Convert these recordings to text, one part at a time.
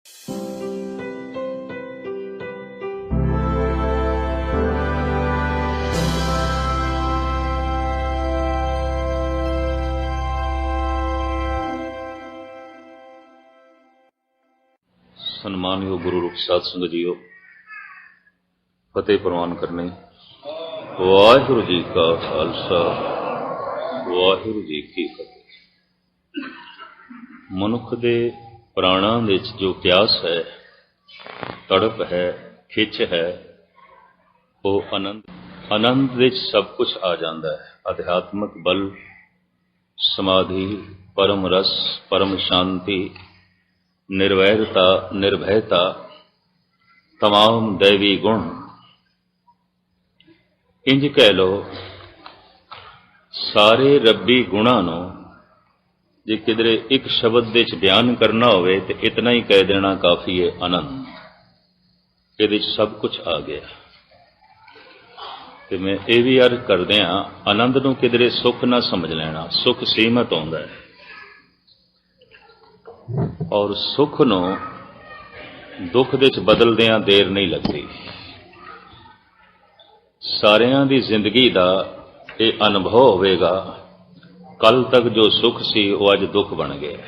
सन्मानयोग गुरु रूप साध संगत जीओ, फतेह प्रवान करने। वाहिगुरु जी का खालसा, वाहिगुरु जी की फतेह। मनुख दे प्राणां दे विच जो प्यास है, तड़प है, खिच है, वो आनंद विच सब कुछ आ जाता है। अध्यात्मक बल, समाधि, परम रस, परम शांति, निर्वैरता, निर्भयता, तमाम दैवी गुण, इंज कह लो सारे रब्बी गुणां नूं जे किधरे एक शब्द दे च बयान करना होवे ते इतना ही कह देना काफ़ी है, आनंद। इहदे च सब कुछ आ गया। ते मैं ये भी अर्ज करदिआं, आनंद नूं किधरे सुख ना समझ लेना। सुख सीमित आउंदा है और सुख नूं दुख दे च बदलदिआं देर नहीं लगती। सारियां दी जिंदगी दा ये अनुभव होवेगा, कल तक जो सुख सी वो अज दुख बन गया।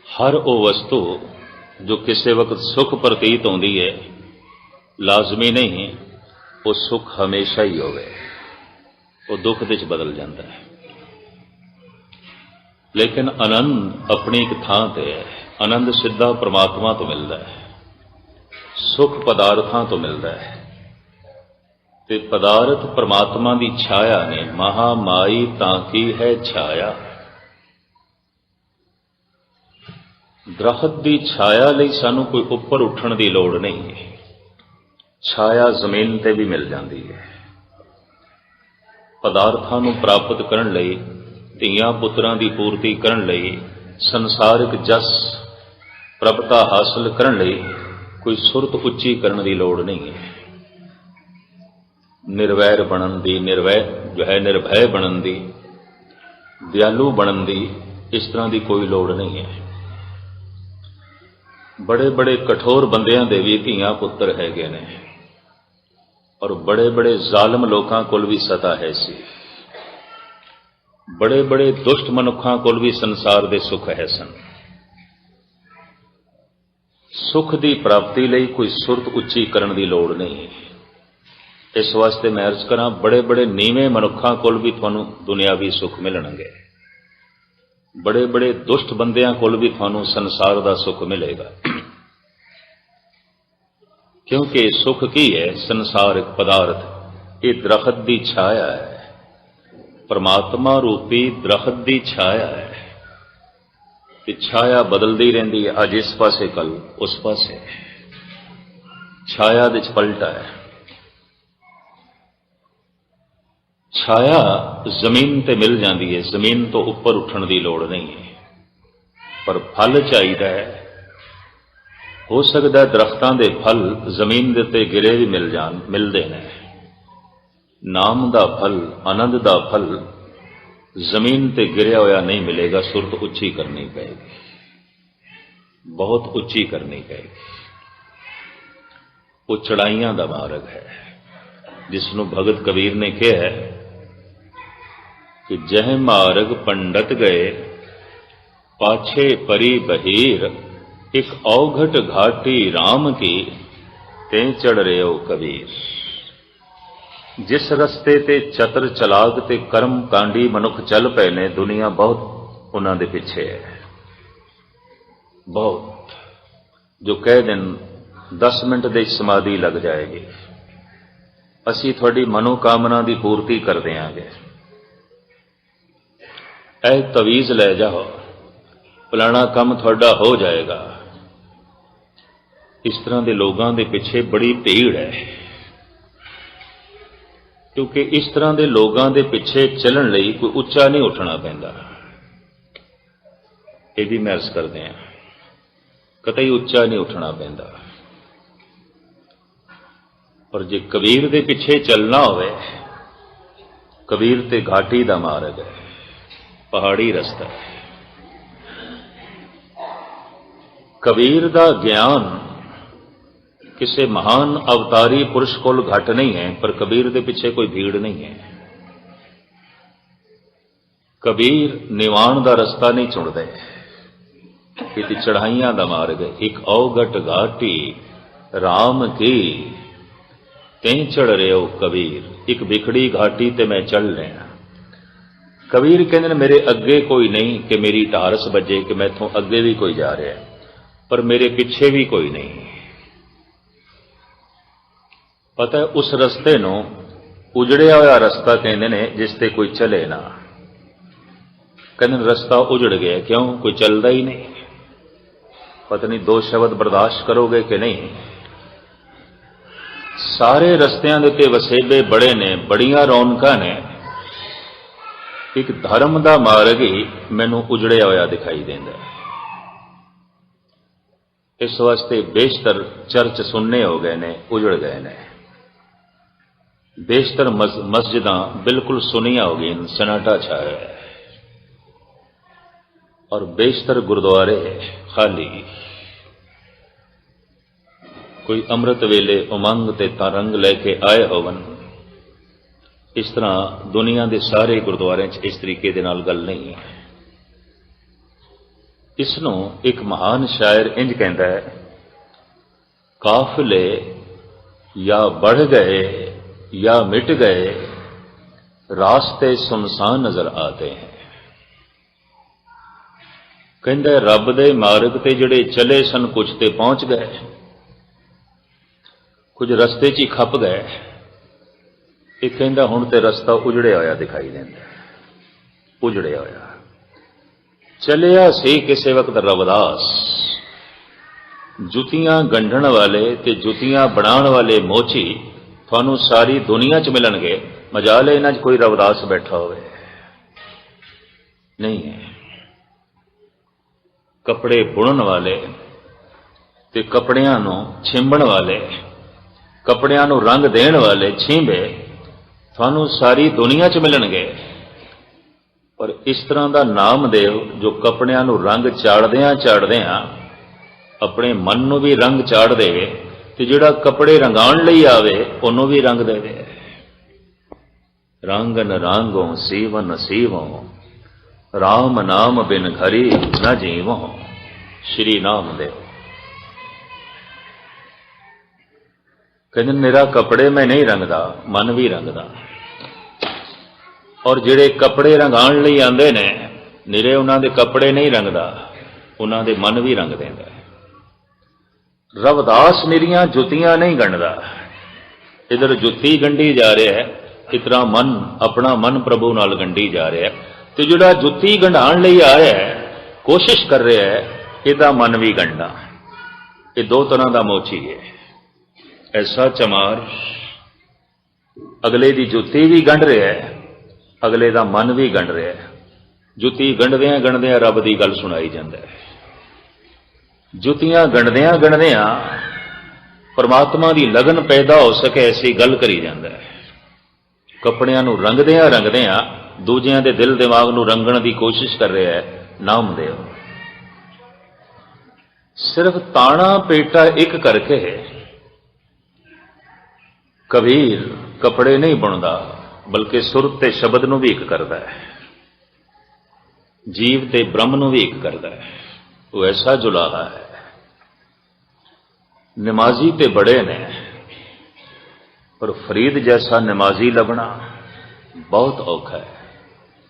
हर वो वस्तु जो किसी वक्त सुख प्रतीत होती है, लाजमी नहीं वो सुख हमेशा ही होवे, वो दुख दे च बदल जाता है। लेकिन आनंद अपनी एक थां ते है। आनंद सीधा परमात्मा तो मिलता है, सुख पदार्थां तो मिलता है। ते पदार्थ परमात्मा की छाया ने। महामाई ताकी है छाया। दरख्त की छाया लई सानू कोई उपर उठण की लोड़ नहीं है। छाया जमीन ते भी मिल जाती है। पदार्थां नूं प्राप्त करन लई, धीआं पुत्रां की पूर्ति करन लई, संसारिक जस प्रभता हासिल करन लई कोई सुरत उच्ची करने की लोड़ नहीं है। निर्वैर बनन दी, निर्वैर जो है निर्भय बनन दी, दयालु बनन दी, इस तरह की कोई लोड़ नहीं है। बड़े बड़े कठोर बंदियां दे भी धीआं पुत्र हैगे ने और बड़े बड़े जालम लोकां कोल भी सता है सी। बड़े बड़े दुष्ट मनुखां कोल भी संसार दे सुख है सन। सुख की प्राप्ति लई कोई सुरत उच्ची करने की लोड़ नहीं है। इस वास्ते मैं अर्ज करा, बड़े बड़े नीवें मनुखां कोल भी तुहानूं दुनियावी सुख मिलणगे। बड़े बड़े दुष्ट बंदियां कोल भी तुहानूं संसार का सुख मिलेगा। क्योंकि सुख की है? संसारिक पदार्थ ये दरख्त की छाया है। परमात्मा रूपी दरख्त की छाया है कि छाया बदलती रहती है। अज इस पासे कल उस पासे, छाया दे पलटा है। छाया जमीन ते मिल जाती है, जमीन तो उपर उठण की लोड़ नहीं है। पर फल चाहिए है। हो सकता है दरख्तां दे फल जमीन दे उत्ते गिरे भी मिल जान, मिलते हैं। नाम दा फल, आनंद दा फल जमीन ते गिरया होया नहीं मिलेगा। सुरत उच्ची करनी पड़ेगी, बहुत उच्ची करनी पड़ेगी। वो चढ़ाइयां दा मार्ग है जिसनों भगत कबीर ने कहा है कि जह मार्ग पंडित गए, पाछे परी बहीर, एक औघट घाटी राम की, ते चढ़ रहे हो कबीर। जिस रस्ते ते चतर चलाक ते कर्म कांडी मनुख चल पे ने, दुनिया बहुत उन्हां दे पिछे है। बहुत जो कह देन 10 मिनट दे समाधि लग जाएगी, असी थोड़ी मनोकामना की पूर्ति कर देंगे। ऐ तवीज़ ले जाओ, फलाना काम थोड़ा हो जाएगा। इस तरह के लोगों के पिछे बड़ी भीड़ है, क्योंकि इस तरह के लोगों के पिछे चलण लई कोई उच्चा नहीं उठना पैंदा। ये भी मैं अर्ज करते हैं, कतई उच्चा नहीं उठना पैंदा। पर जे कबीर दे पिछे चलना होवे, कबीर ते घाटी दा मार्ग है, पहाड़ी रस्ता है। कबीर दा ज्ञान किसी महान अवतारी पुरुष कोल घट नहीं है, पर कबीर दे पिछे कोई भीड़ नहीं है। कबीर निवाण दा रस्ता नहीं चुनदे, कि चढ़ाइयां दा मार्ग। एक औगट घाटी राम की तें चढ़ रहे हो कबीर, एक बिखड़ी घाटी ते मैं चढ़ रहा। कबीर कहते मेरे अगे कोई नहीं कि मेरी ढारस बजे कि मैथों अगे भी कोई जा रहा, पर मेरे पिछे भी कोई नहीं। पता है उस रस्ते नूं उजड़िया होया रस्ता कहते ने जिसते कोई चले ना। कहते रस्ता उजड़ गया, क्यों? कोई चलता ही नहीं। पता नहीं दो शब्द बर्दाश्त करोगे कि नहीं। सारे रस्तियां दे उत्ते वसेबे बड़े ने, बड़ियां रौनकां ने, एक धर्म दा मार्ग ही मैनूं उजड़िया होया दिखाई देंदा है। इस वास्ते बेशतर चर्च सुनने हो गए ने, उजड़ गए ने। बेशतर मस्जिदां बिल्कुल सुनिया हो गई, सन्नाटा छाया है। और बेशतर गुरुद्वारे खाली। कोई अमृत वेले उमंग ते तरंग लैके आए होवन, इस तरह दुनिया के सारे गुरुद्वारे इस तरीके दे नाल गल नहीं है। इसनों एक महान शायर इंज कहता है, काफिले या बढ़ गए या मिट गए, रास्ते सुनसान नजर आते हैं। कहता रब दे मार्ग ते जड़े चले सन कुछ ते पहुंच गए, कुछ रस्ते च ही खप गए। एक कहता हुण ते रस्ता उजड़िया होया दिखाई देंदा, उजड़िया होया। चलिया सी किसी वक्त रविदास, जुतियां गंढण वाले ते जुतियां बनाण वाले मोची थानू सारी दुनिया च मिलणगे। मजाल है इन्हां च कोई रविदास बैठा होवे, नहीं है। कपड़े बुणन वाले ते कपड़ियां नू छिंबण वाले, कपड़ियां नू रंग देण वाले छींबे थानू सारी दुनिया च मिलणगे। पर इस तरह का नामदेव जो कपड़ियां नू रंग चाड़दियां चाड़दियां अपने मन नू भी रंग चाड़ देवे, ते जिहड़ा कपड़े रंगाण लई आवे उन्हों भी रंग देवे। रंगन रांगों सीवन सीवों, राम नाम बिन घरी न जीवों। श्री नामदेव कहते मेरा कपड़े में नहीं रंगदा, मन भी रंगदा। और जिहड़े कपड़े रंगाण लई आंदे ने, निरे उन्हां दे कपड़े नहीं रंगदा, उन्हां दे मन भी रंग देंदा। रविदास निरियां जुतियां नहीं गंढदा, इधर जुत्ती गंढी जा रहा है, इतना मन अपना मन प्रभु नाल गंढी जा रहा है। तो जिहड़ा जुत्ती गंढाण लई आ रहा है, कोशिश कर रहा है इहदा मन भी गंढा। ये दो तरह का मोची है। ऐसा चमार अगले की जुत्ती भी गंढ रहा है, अगले का मन भी गंढ रहा है। जुत्ती गंढदियां गंढदियां रब की गल सुनाई जाता है। जुतियां गंढदियां गंढदियां परमात्मा की लगन पैदा हो सके ऐसी गल करी जाता है। कपड़ियां नू रंगदियां रंगदियां दूजियां दे दिल दिमाग नू रंगण की कोशिश कर रहा है नामदेव। सिर्फ ताना पेटा एक करके कबीर कपड़े नहीं बुनदा, बल्कि सुर ते शब्द नू भी एक करता है, जीव ते ब्रह्म नू भी एक करता है। वो ऐसा जुलाहा है। नमाजी ते बड़े ने, पर फरीद जैसा नमाजी लभना बहुत औखा है,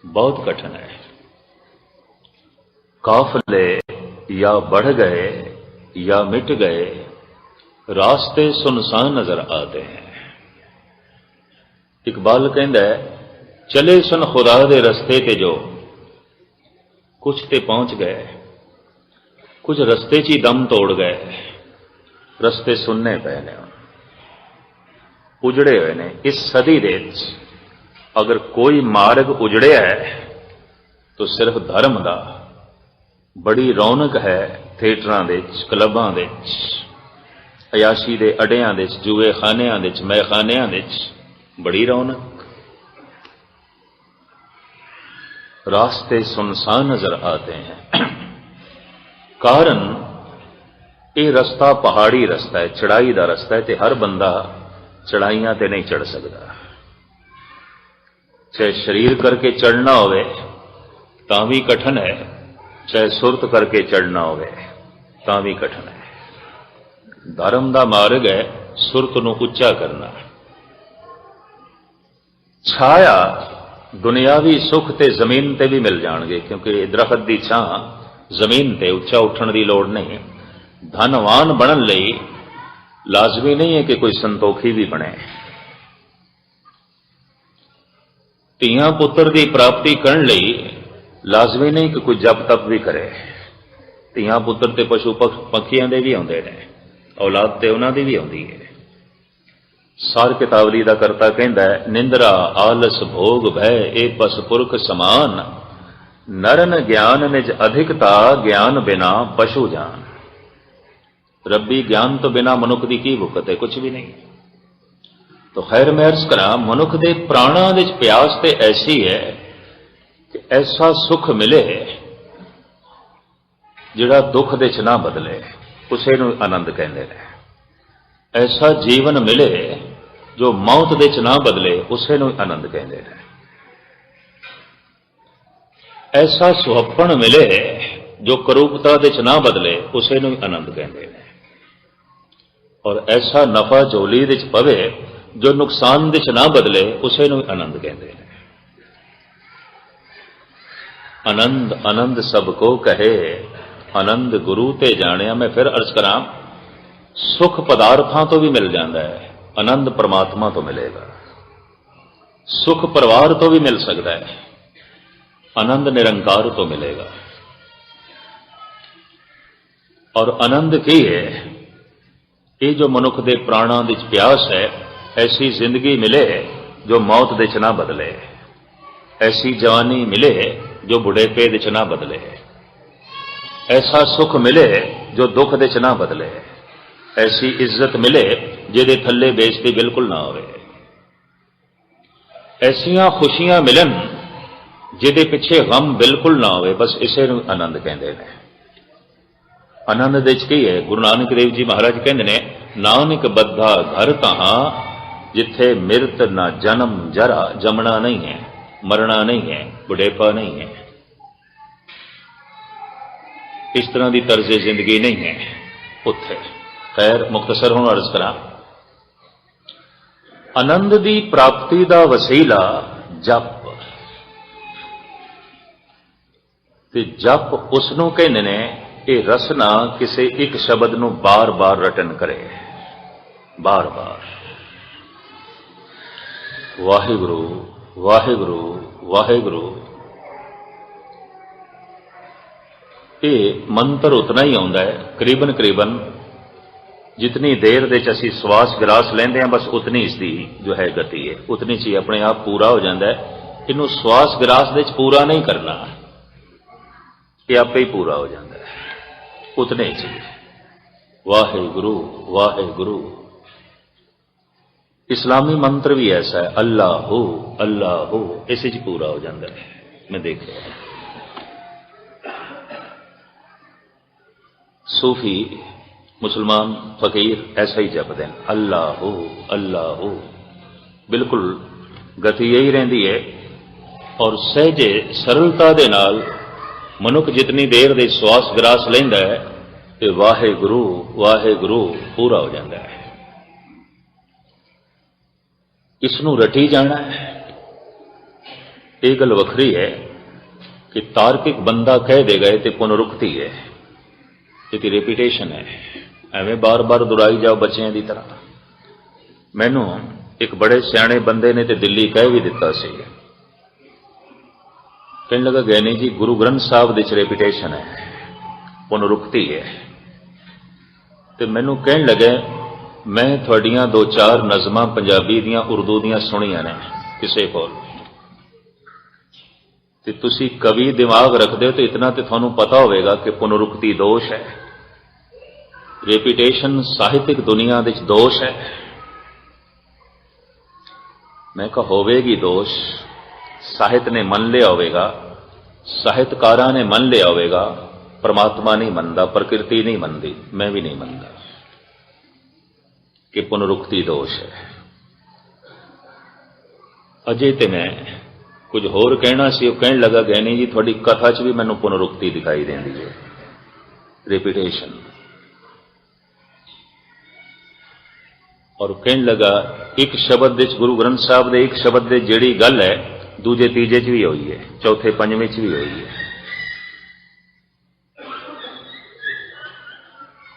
बहुत कठिन है। काफले या बढ़ गए या मिट गए, रास्ते सुनसान नजर आते हैं। इकबाल कहता है चले सन खुदा दे रस्ते ते जो, कुछ ते पहुंच गए, कुछ रस्ते च ही दम तोड़ गए। रस्ते सुनने पे ने, उजड़े हुए ने। इस सदी दे अगर कोई मार्ग उजड़िया है तो सिर्फ धर्म का। बड़ी रौनक है थिएटरां दे, क्लबां दे, अयाशी दे अड्डियां दे, जुए खानियां दे, मैखानियां दे, बड़ी रौनक। रास्ते सुनसान नजर आते हैं। कारण ਇਹ ਰਸਤਾ ਪਹਾੜੀ ਰਸਤਾ ਹੈ, ਚੜਾਈ ਦਾ ਰਸਤਾ ਹੈ, ਤੇ ਹਰ ਬੰਦਾ ਚੜਾਈਆਂ ਤੇ ਨਹੀਂ ਚੜ ਸਕਦਾ। ਚਾਹੇ ਸਰੀਰ ਕਰਕੇ ਚੜਨਾ ਹੋਵੇ ਤਾਂ ਵੀ ਕਠਨ ਹੈ, ਚਾਹੇ ਸੁਰਤ ਕਰਕੇ ਚੜਨਾ ਹੋਵੇ ਤਾਂ ਵੀ ਕਠਨ ਹੈ। ਧਰਮ ਦਾ ਮਾਰਗ ਹੈ ਸੁਰਤ ਨੂੰ ਉੱਚਾ ਕਰਨਾ। ਛਾਇਆ ਦੁਨਿਆਵੀ ਸੁੱਖ ਤੇ ਜ਼ਮੀਨ ਤੇ ਵੀ ਮਿਲ ਜਾਣਗੇ, ਕਿਉਂਕਿ ਦਰਖਤ ਦੀ ਛਾਂ ਜ਼ਮੀਨ ਤੇ ਉੱਚਾ ਉੱਠਣ ਦੀ ਲੋੜ ਨਹੀਂ। ਧਨਵਾਨ ਬਣਨ ਲਈ ਲਾਜ਼ਮੀ ਨਹੀਂ ਹੈ ਕਿ ਕੋਈ ਸੰਤੋਖੀ ਵੀ ਬਣੇ। ਧੀਆਂ ਪੁੱਤਰ ਦੀ ਪ੍ਰਾਪਤੀ ਕਰਨ ਲਈ ਲਾਜ਼ਮੀ ਨਹੀਂ ਕਿ ਕੋਈ ਜਪ ਤਪ ਵੀ ਕਰੇ। ਧੀਆਂ ਪੁੱਤਰ ਤੇ ਪਸ਼ੂ ਪੱਖੀਆਂ ਦੇ ਵੀ ਆਉਂਦੇ ਨੇ, ਔਲਾਦ ਤੇ ਉਹਨਾਂ ਦੀ ਵੀ ਆਉਂਦੀ ਹੈ। ਸਾਰ ਕਿਤਾਵਲੀ ਦਾ ਕਰਤਾ ਕਹਿੰਦਾ ਹੈ, ਨਿੰਦਰਾ ਆਲਸ ਭੋਗ ਭੈ ਇਹ ਪਸ ਪੁਰਖ ਸਮਾਨ, ਨਰਨ ਗਿਆਨ ਨਿਜ ਅਧਿਕਤਾ ਗਿਆਨ ਬਿਨਾ ਪਸ਼ੂ ਜਾਨ। ਰੱਬੀ ਗਿਆਨ ਤੋਂ ਬਿਨਾ ਮਨੁੱਖ ਦੀ ਕੀ ਭੁੱਖਤ ਹੈ? ਕੁਝ ਵੀ ਨਹੀਂ। तो खैर मैं अर्ज करा, मनुख के प्राणों की प्यास तो ऐसी है कि ऐसा सुख मिले जिहड़ा दुख दे च ना बदले, उसे नूं आनंद कहते हैं। ऐसा जीवन मिले जो मौत दे च ना बदले, उसे नूं आनंद कहते हैं। ऐसा सुहप्पण मिले जो करूपता दे च ना बदले, उसे नूं आनंद कहते हैं। और ऐसा नफा झोली दे च पवे जो नुकसान दे च ना बदले, उसे नूं आनंद कहते हैं। आनंद आनंद सबको कहे, आनंद गुरु ते जाने। मैं फिर अर्ज करा, सुख पदार्थों तो भी मिल जाता है, आनंद परमात्मा तो मिलेगा। सुख परिवार तो भी मिल सकता है, आनंद निरंकार तो मिलेगा। और आनंद की है, ये जो मनुख के प्राणों की प्यास है, ऐसी जिंदगी मिले जो मौत दे च ना बदले, ऐसी जवानी मिले जो बुढ़ेपे दे च ना बदले, ऐसा सुख मिले जो दुख दे च ना बदले, ऐसी इज्जत मिले जिहदे थल्ले बेइज्जती बिल्कुल ना होवे, ऐसियां खुशियां मिलन जिहदे पिछे गम बिल्कुल ना होवे। बस इसे नूं आनंद कहते हैं। आनंद दे च की है? गुरु नानक देव जी महाराज कहते हैं, नानक बद्धा घर कहां जिथे मिरत ना जन्म जरा। जमना नहीं है, मरना नहीं है, बुढ़ेपा नहीं है, इस तरह की तर्ज जिंदगी नहीं है उत्थे। खैर मुख्तसर हुण अर्ज करा, आनंद की प्राप्ति का वसीला जप। ते जप उसनूं कहंदे ने, ये रसना किसी एक शब्द नूं बार बार रटन करे, बार बार वाहिगुरु वाहिगुरु वाहिगुरु। ये मंत्र उतना ही आउंदा है, करीबन करीबन जितनी देर दे असीं श्वास ग्रास लेंदे हैं, बस उतनी इसकी जो है गति है, उतनी ची अपने आप पूरा हो जाता है। इनू श्वास ग्रास दे पूरा नहीं करना, ये आपे ही पूरा हो जाता है, उतने ची। वाहिगुरु वाहिगुरु। इस्लामी मंत्र भी ऐसा है, अल्लाह हो, इस पूरा हो जाता है। मैं देखा सूफी मुसलमान फकीर ऐसा ही जपते हैं, अल्लाह हो। बिल्कुल गति यही रही है। और सहजे सरलता दे नाल मनुख जितनी देर दे श्वास ग्रास लैंदा है, तो वाहिगुरु वाहिगुरु पूरा हो जाता है। इसनूं रटी जाना है। यह गल वखरी है कि तार्किक बंदा कह देगा तो पुनरुक्ति है, एक रेपिटेशन है, एवं बार बार दुहराई जाओ बच्चों की तरह। मैनू एक बड़े सियाणे बंदे ने तो दिल्ली कह भी दिता सी, कहने लगा गैनी जी गुरु ग्रंथ साहब दी रेपिटेशन है, पुनरुक्ति है। तो मैनू कहन लगे, मैं थोड़ियां दो चार नज़मां पंजाबी दियां उर्दू दियां सुनिया ने किसी को, तुसी कवि दिमाग रखते हो तो इतना तो थानू पता होगा कि पुनरुक्ति दोष है, रेपिटेशन साहित्यिक दुनिया दे दोष है। मैं कहा होवेगी दोष, साहित्य ने मन लिया होगा, साहित्यकारां ने मन लिया होगा, परमात्मा नहीं मनता, प्रकृति नहीं मनती, मैं भी नहीं मनता कि पुनरुक्ति दोष है। अजे तो मैं कुछ होर कहना सी, वो कहने लगा गैनी जी थोड़ी कथा च भी मैनू पुनरुक्ति दिखाई देती है, रिपीटेशन। और कहने लगा एक शब्द विच गुरु ग्रंथ साहब दे एक शब्द दे जिहड़ी गल है दूजे तीजे च भी हुई है, चौथे पंजवें च भी हुई है।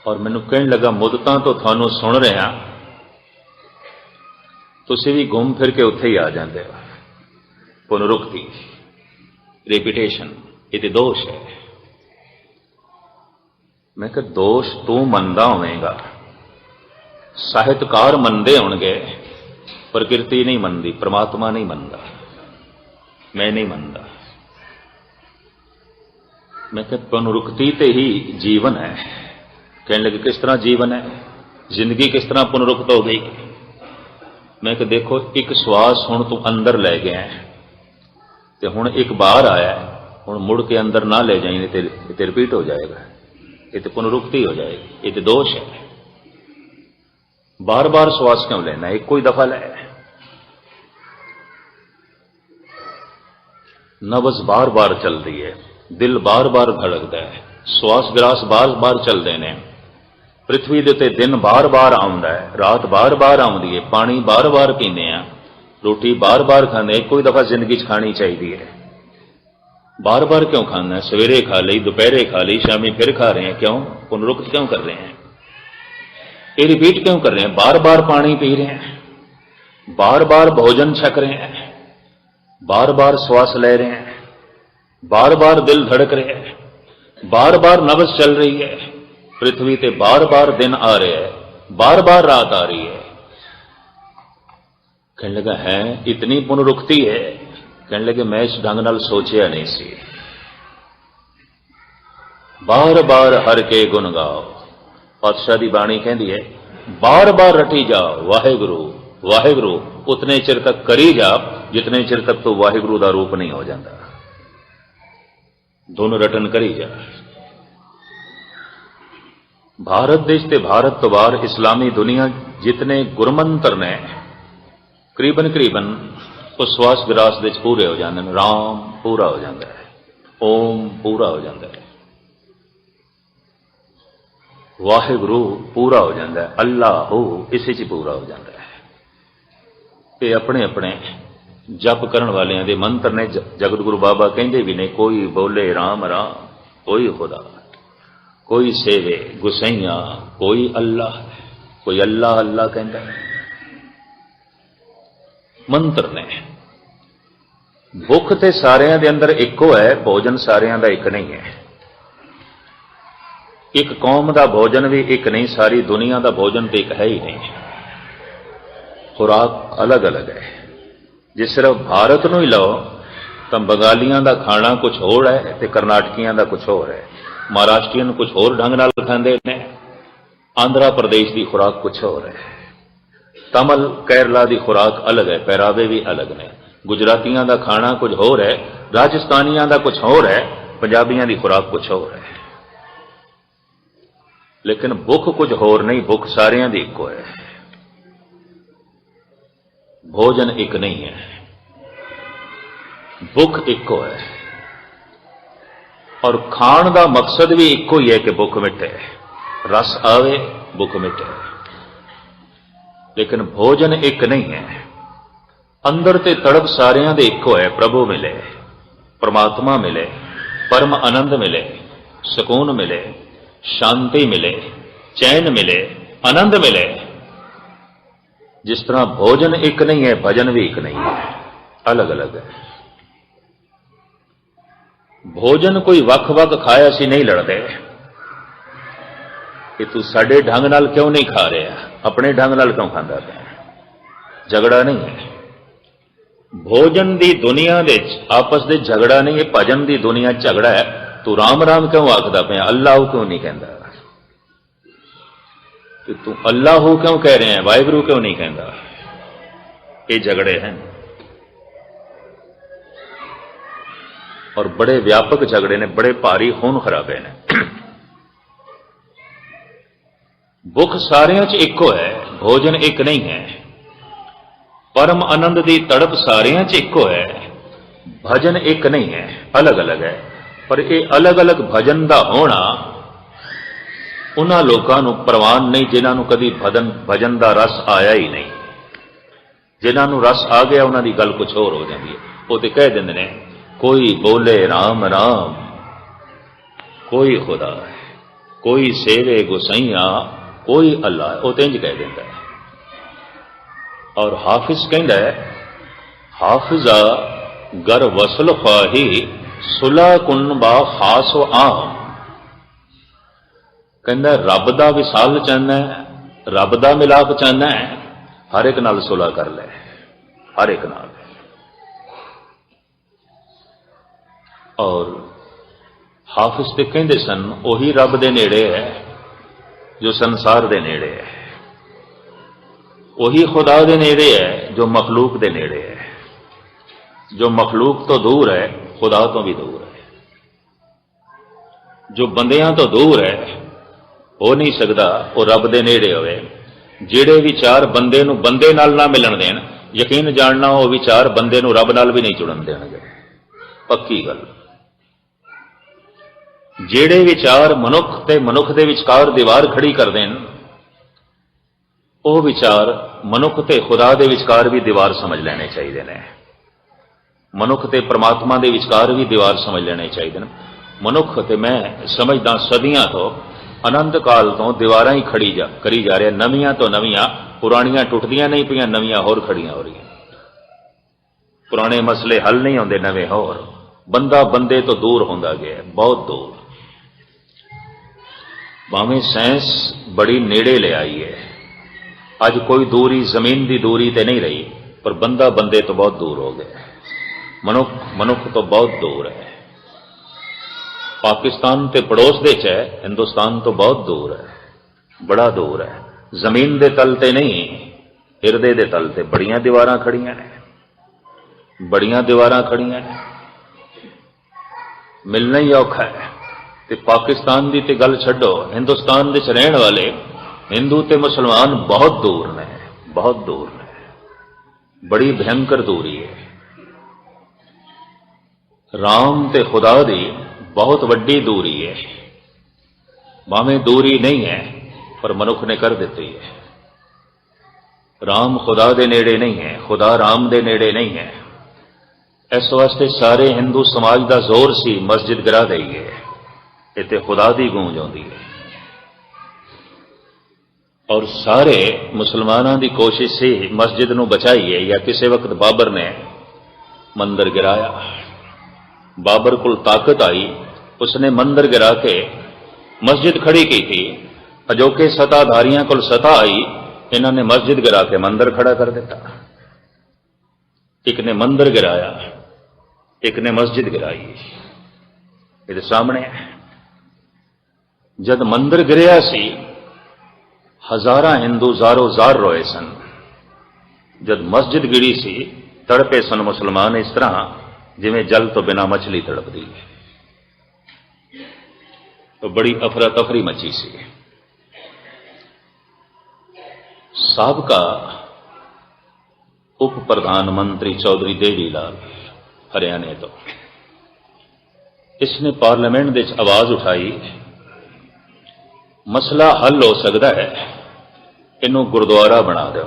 और मैनू कहने लगा मुद्दतां तो थानू सुन रहा, तुसीं भी घूम फिर के उत्थे ही आ जाते हो। पुनरुक्ति, रिपीटेशन, ये तो दोष है। मैं कहा दोष तू मनदा होवेगा, साहित्यकार मनदे होणगे, प्रकृति नहीं मनदी, परमात्मा नहीं मनदा, मैं नहीं मनदा। मैं कहा पुनरुक्ति ते ही जीवन है। कहने लगे किस तरह जीवन है, जिंदगी किस तरह पुनरुक्त हो गई। मैं कहा देखो एक श्वास हुण तू अंदर ले गया है ते हुण एक बाहर आया, हुण मुड़ के अंदर ना ले जाए तो रिपीट हो जाएगा, ये तो पुनरुक्ति हो जाएगी, ये तो दोष है। बार बार श्वास क्यों लेना, एक कोई दफा ले। नब्ज बार बार चल रही है, दिल बार बार धड़कता है, श्वास ग्रास बार बार चलते हैं, पृथ्वी के उत्ते दिन बार बार आउंदा है, रात बार बार आउंदी है, पानी बार बार पीने आ, रोटी बार बार खाने, एक कोई दफा जिंदगी च खानी चाहिए है। बार बार क्यों खाना है, सवेरे खा ली, दोपहरे खा ली, शामी फिर खा रहे हैं, क्यों पुनरुक्त क्यों कर रहे हैं, ये रिपीट क्यों कर रहे हैं। बार बार पानी पी रहे हैं, बार बार भोजन छक रहे हैं, बार बार श्वास ले रहे हैं, बार बार दिल धड़क रहे हैं, बार बार नब्ज चल रही है, पृथ्वी ते बार बार दिन आ रहे हैं, बार बार रात आ रही है। कहने लगा है इतनी पुनरुक्ति है। कहने लगे मैं इस ढंग नाल सोचिया नहीं सी। बार बार हर के गुण गाओ, पातशाह की बाणी कहती है बार बार रटी जाओ वाहेगुरु वाहेगुरु, उतने चिर तक करी जा जितने चिर तक तो वाहेगुरु का रूप नहीं हो जाता। दोनों रटन करी जा। भारत देश ते भारत तो बाहर इस्लामी दुनिया जितने गुरमंत्र ने करीबन करीबन उस श्वास विरास दे पूरे हो जाते हैं। राम पूरा हो जाता है, ओम पूरा हो जाता है, वाहिगुरु पूरा हो जाता है, अल्लाह हो इसी च पूरा हो जाता है। ये अपने अपने जप करन वालियां दे मंत्र ने। जगत गुरु बाबा कहते भी ने कोई बोले राम राम, कोई खुदा, कोई सेवे गुसैया, कोई अल्लाह, कोई अल्लाह अल्लाह कहता है। मंत्र ने। भुख ते सारियां दे अंदर इको है, भोजन सारियां दा एक नहीं है। एक कौम का भोजन भी एक नहीं, सारी दुनिया का भोजन तो एक है ही नहीं। खुराक अलग अलग है। जे सिर्फ भारत नूं ही लो तो बंगालियां का खाना कुछ होर है ते कर्नाटकियां का कुछ होर है, महाराष्ट्रियन कुछ होर ढंग नाल खांदे ने, आंध्रा प्रदेश की खुराक कुछ होर है, तमिल केरला की खुराक अलग है, पहरावे भी अलग ने, गुजरातियों का खाना कुछ होर है, राजस्थानियों का कुछ होर है, पंजाबियों की खुराक कुछ होर है। लेकिन भुख कुछ होर नहीं, भुख सारियां दी इको है। भोजन एक नहीं है, भुख इको है। और खाण का मकसद भी इको ही है कि भुख मिटे, रस आवे भुख मिटे। लेकिन भोजन एक नहीं है। अंदर ते तड़प सारियां दे इको है, प्रभु मिले, परमात्मा मिले, परम आनंद मिले, सुकून मिले, शांति मिले, चैन मिले, आनंद मिले। जिस तरह भोजन एक नहीं है, भजन भी एक नहीं है, अलग अलग है। भोजन कोई वख वख खाया सी नहीं लड़ते कि तू साडे ढंग नाल क्यों नहीं खा रहा, अपने ढंग नाल क्यों खाता है, झगड़ा नहीं है। भोजन की दुनिया दे आपस दे झगड़ा नहीं है, भजन की दुनिया झगड़ा है। तू राम राम क्यों आखदा पिया, अल्लाह क्यों नहीं कहता, कि तू अल्लाह क्यों कह रहे हैं, वाहिगुरु क्यों नहीं कहता, ये झगड़े हैं। और बड़े व्यापक झगड़े ने, बड़े भारी खून खराबे ने। भुख सारियां च इको है, भोजन एक नहीं है। परम आनंद की तड़प सारियां च इको है, भजन एक नहीं है, अलग अलग है। पर यह अलग अलग भजन का होना उन्हां लोकां नूं प्रवान नहीं जिन्हां नूं कदी भजन का रस आया ही नहीं। जिन्हां नूं रस आ गया उन्हां दी गल कुछ होर हो जाती है। वो तो कह देंदे ने कोई बोले राम राम, कोई खुदा है, कोई सेवे गुसैया, कोई अल्लाह है। वो तो इंज कह देंदा है। और हाफिज कहंदा है हाफिजा गर वसल ख्वाही सुला कुन बा खास आम। कहंदा रब दा विसाल चाहना है, रब दा मिलाप चाहना है, हर एक नाल सुलह कर ले, हर एक नाल। और हाफिज ते कहंदे सन ओही रब दे नेड़े है जो संसार दे नेड़े है, वही खुदा दे नेड़े है जो मखलूक दे नेड़े है। जो मखलूक तो दूर है खुदा तो भी दूर है, जो बंदियां तो दूर है हो नहीं सकता वो रब दे नेड़े होवे। ਜਿਹੜੇ विचार बंदे नूं बंदे नाल ना मिलन देन, यकीन जानना वो विचार बंदे नूं रब नाल भी नहीं जुड़न देणगे, पक्की गल। ਜਿਹੜੇ विचार मनुख ते मनुख दे विचकार दीवार खड़ी कर देन, ਉਹ विचार मनुख ते खुदा दे विचकार भी दीवार समझ लेने चाहिए ने। मनुख ते परमात्मा दे विचकार भी दीवार समझ लेने चाहिए ने। मनुख ते मैं समझदा सदियां तो अनंत काल तो दीवार ही करी जा रहा, नवियां तो नवियां, पुरानियां टुटदियां नहीं पियां, नवियां होर खड़ियां हो रही। पुराने मसले हल नहीं होंदे, नवे होर। बंदा बंदे तो दूर होंदा गया, बहुत दूर। भावें साइंस बड़ी नेड़े ले आई है, अज कोई दूरी जमीन की दूरी ते नहीं रही, पर बंदा बंदे तो बहुत दूर हो गया, मनुख मनुख तो बहुत दूर है। पाकिस्तान ते पड़ोस दे च है, हिंदुस्तान तो बहुत दूर है, बड़ा दूर है। जमीन दे तल ते नहीं, हिरदे दे तल ते बड़ियां दीवारां खड़ियां ने, बड़ियां दीवारां खड़ियां ने। मिलना ही औखा है। ते पाकिस्तान की ते गल छड्डो, हिंदुस्तान दे च रहण वाले हिंदू ते मुसलमान बहुत दूर ने, बहुत दूर ने, बड़ी भयंकर दूरी है। राम ते खुदा दी बहुत वड्डी दूरी है। भावें दूरी नहीं है पर मनुख ने कर दी है। राम खुदा दे नेड़े नहीं है, खुदा राम दे नेड़े नहीं है। इस वास्ते सारे हिंदू समाज का जोर सी मस्जिद गिरा देईए, इत्थे खुदा दी गूंज आउंदी है। और सारे मुसलमानों की कोशिश से मस्जिद नूं बचाईए। या किसी वक्त बाबर ने मंदिर गिराया, बाबर को ताकत आई, उसने मंदिर गिरा के मस्जिद खड़ी की थी। अजोके सत्ताधारियों को सत्ता आई, इन्होंने मस्जिद गिरा के मंदिर खड़ा कर दिता। एक ने मंदिर गिराया, एक ने मस्जिद गिराई। ये सामने है। जब मंदिर गिरिया सी, हजारां हिंदू जारो जार रोए सन। जब मस्जिद गिरी सी, तड़पे सन मुसलमान इस तरह जिवें जल तो बिना मछली तड़पदी है। तो बड़ी अफरा तफरी मची सी। साबका उप प्रधानमंत्री चौधरी देवी लाल हरियाणे तो, इसने पार्लियामेंट में आवाज उठाई, मसला हल हो सकता है, इनू गुरुद्वारा बना दो।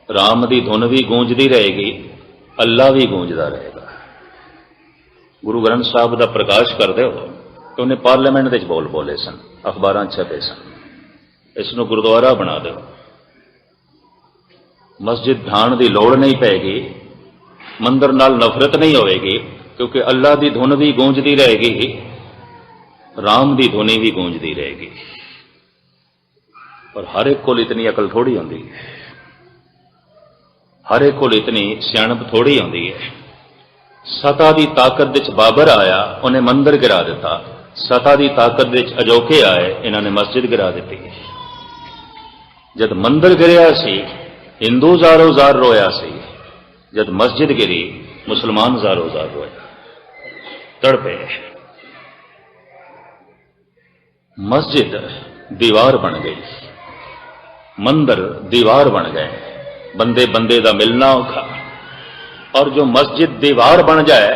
राम की धुन भी गूंजती रहेगी, अल्लाह भी गूंजता रहेगा। गुरु ग्रंथ साहब का प्रकाश कर दो। तो उन्हें पार्लियामेंट में बोल बोले सन, अखबार छपे सन, इसनू गुरुद्वारा बना दो। मस्जिद ढाण की लोड़ नहीं पैगी, मंदिर नाल नफरत नहीं होगी, क्योंकि अल्लाह की धुन भी गूंजती रहेगी, राम की धुनी भी गूंजती रहेगी। और हर एक को इतनी अकल थोड़ी होंदी है, हर एक को इतनी सियाणप थोड़ी होंदी है। सता की ताकत विच बाबर आया, उन्हें मंदिर गिरा दिता। सता की ताकत विच अजोके आए, इन्होंने मस्जिद गिरा दी। जब मंदिर गिरिया सी, हिंदू जारो जार रोया सी। जब मस्जिद गिरी, मुसलमान जारो जार रोया। तड़पे। मस्जिद दीवार बन गई, मंदिर दीवार बन गए, बंदे बंदे का मिलना औखा। और जो मस्जिद दीवार बन जाए,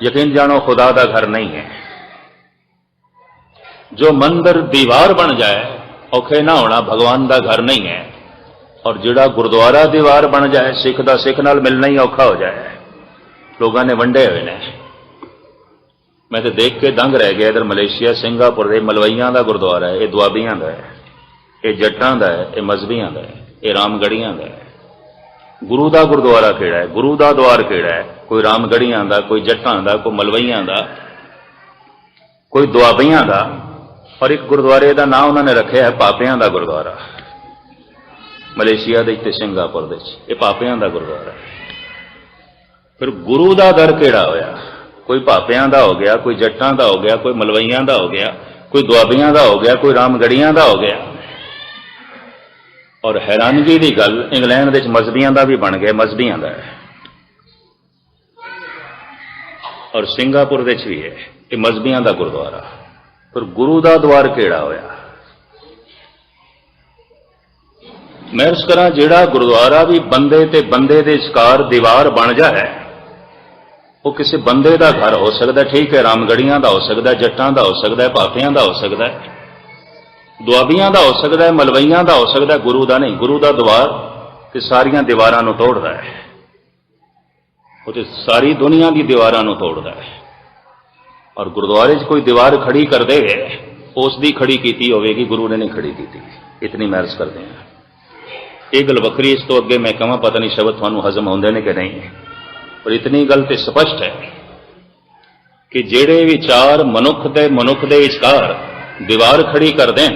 यकीन जानो खुदा का घर नहीं है। जो मंदिर दीवार बन जाए, औखे ना होना भगवान का घर नहीं है। और जिहड़ा गुरुद्वारा दीवार बन जाए, सिख का सिख नाल मिलना ही औखा हो जाए। लोगों ने वंडे हुए ने। मैं तो देख के दंग रह गया। इधर मलेशिया सिंगापुर के मलवईयां का गुरुद्वारा है, ये दुआबियां का है, ये जट्टां का है, ये मजहबियां का है, ये रामगढ़ियां का है। गुरु का गुरुद्वारा केड़ा है, गुरु का द्वार केड़ा है? कोई रामगढ़ियां का, कोई जट्टां का, कोई मलवईयां का, कोई दुआबियां का। और एक गुरुद्वारे का नाम उन्होंने रखे है पापियां का गुरुद्वारा। मलेशिया के सिंगापुर के ये पापियां का गुरुद्वारा है। फिर गुरु का दर केड़ा होया? कोई पापियां का हो गया, कोई जट्टां का हो गया, कोई मलवईयां का हो गया, कोई दुआबियां का हो गया, कोई रामगढ़ियां का हो गया। और हैरानगी की गल, इंग्लैंड के मजहबियां का भी बन गया, मजहबियां का है। और सिंगापुर भी है, ये मजहबियां का गुरुद्वारा। फिर गुरु का द्वार केड़ा होया? मैं अर्ज करा, जिहड़ा गुरुद्वारा भी बंदे ते बंदे दे विचकार दीवार बन जाए, वो किसी बंदे का घर हो सकता है, ठीक है, रामगढ़ियां का हो सकता है, जट्टां का हो सकता है, पापियां का हो सकता है, दुआबियां का हो सकता है, मलवईयां का हो सकता है, गुरु का नहीं। गुरु का द्वार कि सारियां दीवारां नूं तोड़दा है, वो तो सारी दुनिया की दीवारां नूं तोड़दा है। और गुरुद्वारे च कोई दीवार खड़ी कर दे, उसकी खड़ी की होगी, गुरु ने नहीं खड़ी की। इतनी मैं अर्ज करते हैं। ये गल वक्री, इस तो अगे मैं कहां पता नहीं शब्द तुहानूं हजम होंदे ने कि नहीं। पर इतनी गल तो स्पष्ट है कि जेड़े विचार मनुख दे विचकार दीवार खड़ी कर देन,